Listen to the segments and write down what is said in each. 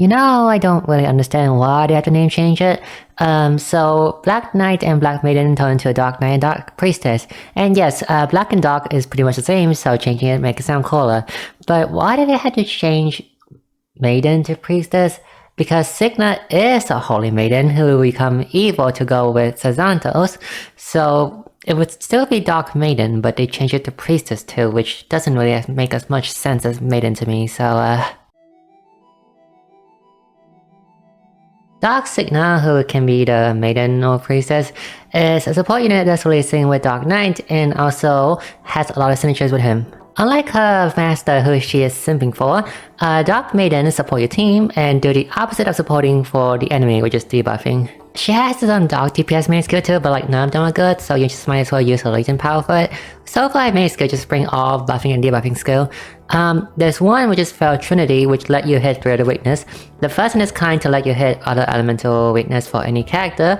I don't really understand why they had to name change it. So Black Knight and Black Maiden turn into a Dark Knight and Dark Priestess. And yes, Black and Dark is pretty much the same, so changing it makes it sound cooler. But why did they have to change Maiden to Priestess? Because Signa is a holy maiden who will become evil to go with Sazantos, so it would still be Dark Maiden, but they changed it to Priestess too, which doesn't really make as much sense as Maiden to me, so Dark Signa, who can be the Maiden or Priestess, is a support unit that's releasing with Dark Knight and also has a lot of signatures with him. Unlike her master who she is simping for, Dark Maiden support your team and do the opposite of supporting for the enemy, which is debuffing. She has some Dark DPS main skill too, but like none of them are good, so you just might as well use her Latent power for it. So far main skill just bring all buffing and debuffing skill. There's one which is Fell Trinity, which let you hit through the weakness. The first one is kind to let you hit other elemental weakness for any character.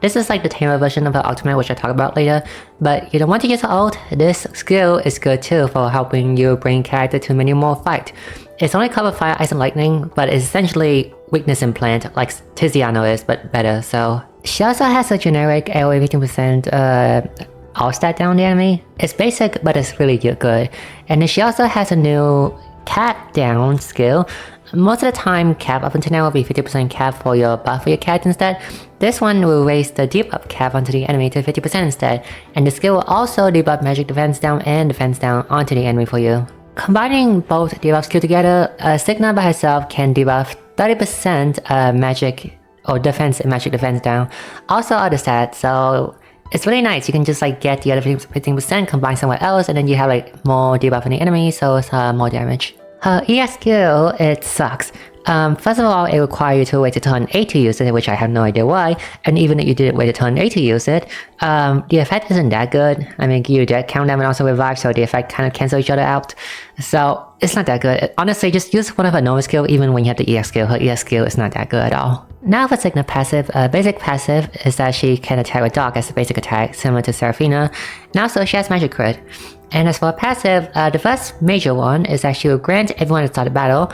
This is like the tamer version of her ultimate, which I'll talk about later, but you don't want to use her ult. This skill is good too for helping you bring character to many more fight. It's only cover fire, ice and lightning, but it's essentially weakness implant like Tiziano is, but better, so. She also has a generic AoE 15% all stat down the enemy. It's basic, but it's really good. And then she also has a new cap down skill. Most of the time, cap up until now will be 50% cap for your buff for your character instead. This one will raise the debuff cap onto the enemy to 50% instead, and the skill will also debuff magic defense down and defense down onto the enemy for you. Combining both debuff skill together, Signa by herself can debuff 30% magic or defense and magic defense down. Also other stats, so it's really nice. You can just like get the other 15%, combine somewhere else, and then you have like more debuff on the enemy, so it's more damage. Her ES skill, it sucks. First of all, it requires you to wait to turn 8 to use it, which I have no idea why, and even if you did wait to turn 8 to use it, the effect isn't that good. I mean, you get countdown and also revive, so the effect kind of cancel each other out. So, it's not that good. Honestly, just use one of her normal skill even when you have the ES skill. Her ES skill is not that good at all. Now for Signa passive, basic passive is that she can attack with Dark as a basic attack, similar to Seraphina, and also she has magic crit. And as for passive, the first major one is that she will grant everyone at the start of battle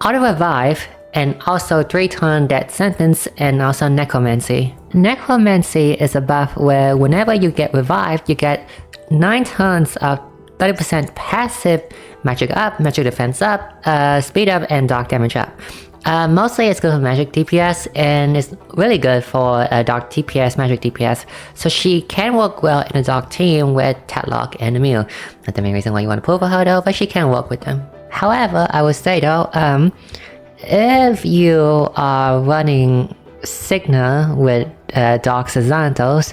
auto revive and also 3-turn death sentence and also necromancy. Necromancy is a buff where whenever you get revived, you get 9 turns of 30% passive magic up, magic defense up, speed up, and dark damage up. Mostly it's good for magic DPS and it's really good for dark DPS, magic DPS, so she can work well in a dark team with Tatlock and Emil. Not the main reason why you want to pull for her though, but she can work with them. However, I would say though, if you are running Signa with Dark Sazantos,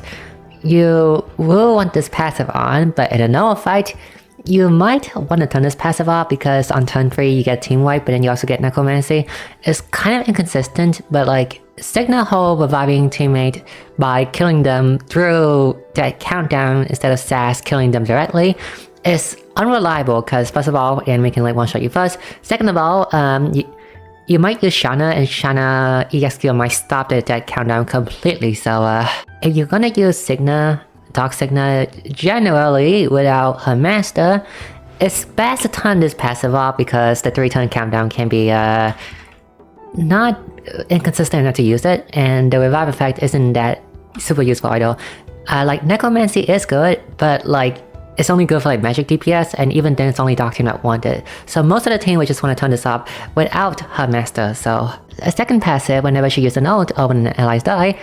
you will want this passive on, but in a normal fight, you might want to turn this passive off because on turn 3 you get team wipe, but then you also get necromancy. It's kind of inconsistent, but like Signa whole reviving teammate by killing them through that countdown instead of Sass killing them directly is unreliable because first of all, the enemy can like one-shot you first. Second of all, you might use Shanna and Shanna EX skill might stop the death countdown completely, so if you're gonna use Signa, Dark Signa generally without her master, it's best to turn this passive off because the 3-turn countdown can be not inconsistent enough to use it, and the revive effect isn't that super useful either. Like necromancy is good, but like it's only good for like magic DPS, and even then it's only Dark team that want it. So most of the team would just want to turn this off without her master. So a second passive, whenever she uses an ult or when allies die,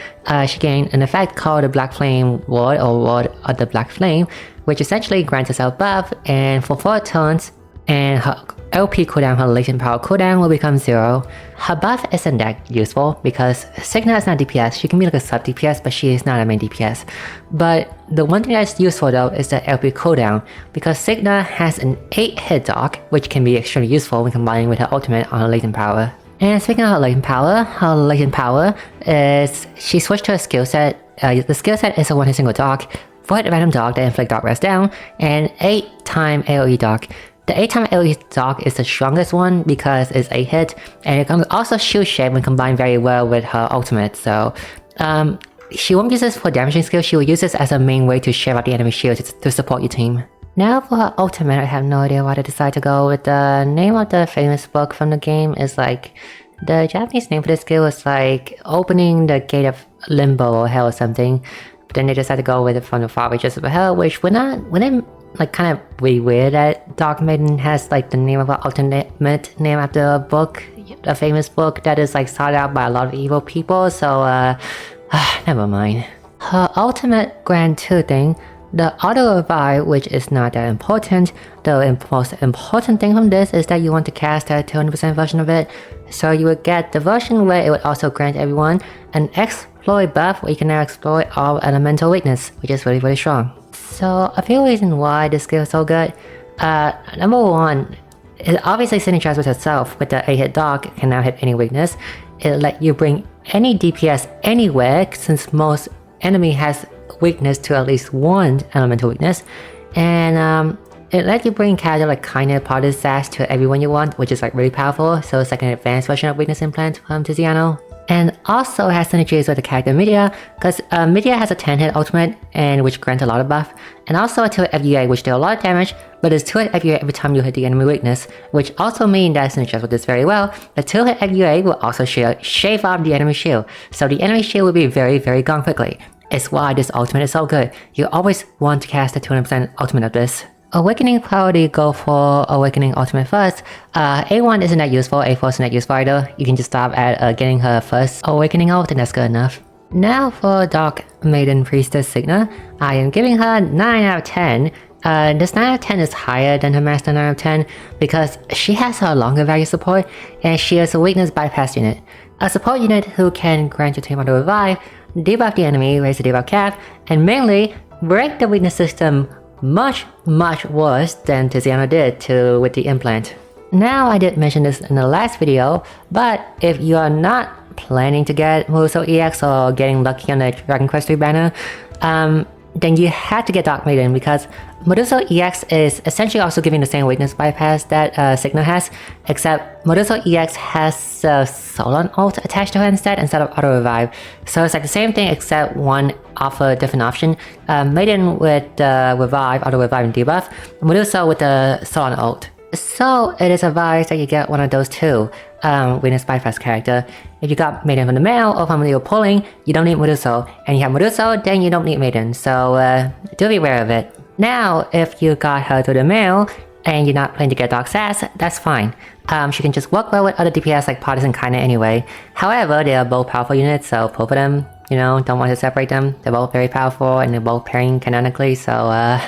she gains an effect called the Black Flame Ward or Ward of the Black Flame, which essentially grants herself buff, and for 4 turns, and her LP cooldown, her latent power cooldown will become 0. Her buff isn't that useful because Signa is not DPS, she can be like a sub DPS, but she is not a main DPS. But the one thing that's useful though is the LP cooldown, because Signa has an 8-hit dock, which can be extremely useful when combining with her ultimate on her latent power. And speaking of her latent power is she switched to a skill set. The skill set is a 1-hit single dock, 4-hit random dock that inflict dark rest down, and 8-time AoE dock. The 8-time AoE dock is the strongest one because it's 8-hit, and it can also shield shape when combined very well with her ultimate, so she won't use this for damaging skill, she will use this as a main way to share out the enemy shield to support your team. Now for her ultimate, I have no idea why they decided to go with the name of the famous book from the game is like, the Japanese name for this skill is like opening the gate of limbo or hell or something. But then they decided to go with it from the far reaches of hell, which wouldn't like kind of really weird that Dark Maiden has like the name of her ultimate name after a book, a famous book that is like sought out by a lot of evil people, so never mind. Her ultimate Grand 2 thing, the auto revive, which is not that important. The most important thing from this is that you want to cast a 200% version of it, so you would get the version where it would also grant everyone an exploit buff where you can now exploit all elemental weakness, which is really strong. So a few reasons why this skill is so good. Number one, it obviously synergizes with itself. With the 8-hit dog, it can now hit any weakness. It let you bring any DPS anywhere since most enemy has weakness to at least one elemental weakness, and it lets you bring character like kinda part of sash to everyone you want, which is like really powerful. So it's like an advanced version of weakness implant from Tiziano. And also has synergies with the character Media, because Media has a 10-hit ultimate and which grants a lot of buff, and also a 2-hit FUA which deal a lot of damage, but it's 2-hit FUA every time you hit the enemy weakness, which also means that synergizes with this very well. The 2-hit FUA will also shave off the enemy shield, so the enemy shield will be very gone quickly. It's why this ultimate is so good. You always want to cast the 200% ultimate of this. Awakening priority, go for Awakening ultimate first. A1 isn't that useful, A4 isn't that useful either. You can just stop at getting her first Awakening ult and that's good enough. Now for Dark Maiden Priestess Signa, I am giving her 9 out of 10. This 9 out of 10 is higher than her Master 9 out of 10 because she has her longer value support and she is a weakness bypass unit. A support unit who can grant your team auto revive, debuff the enemy, raise the debuff cap, and mainly break the weakness system much worse than Tiziano did with the implant. Now I did mention this in the last video, but if you are not planning to get Muruso EX or getting lucky on the Dragon Quest III banner, then you have to get Dark Maiden because Muruso EX is essentially also giving the same weakness bypass that Signa has, except Muruso EX has a Solon ult attached to her instead of auto revive. So it's like the same thing except one offer a different option. Maiden with revive, auto revive and debuff, Muruso with the Solon ult. So it is advised that you get one of those two weakness bypass character. If you got Maiden from the mail or from you're pulling, you don't need Muruso. And you have Muruso, then you don't need Maiden. So do be aware of it. Now, if you got her through the mail and you're not planning to get Dark Sass, that's fine. She can just work well with other DPS like Partisan kinda anyway. However, they are both powerful units, so both of them, you know, don't want to separate them. They're both very powerful and they're both pairing canonically, so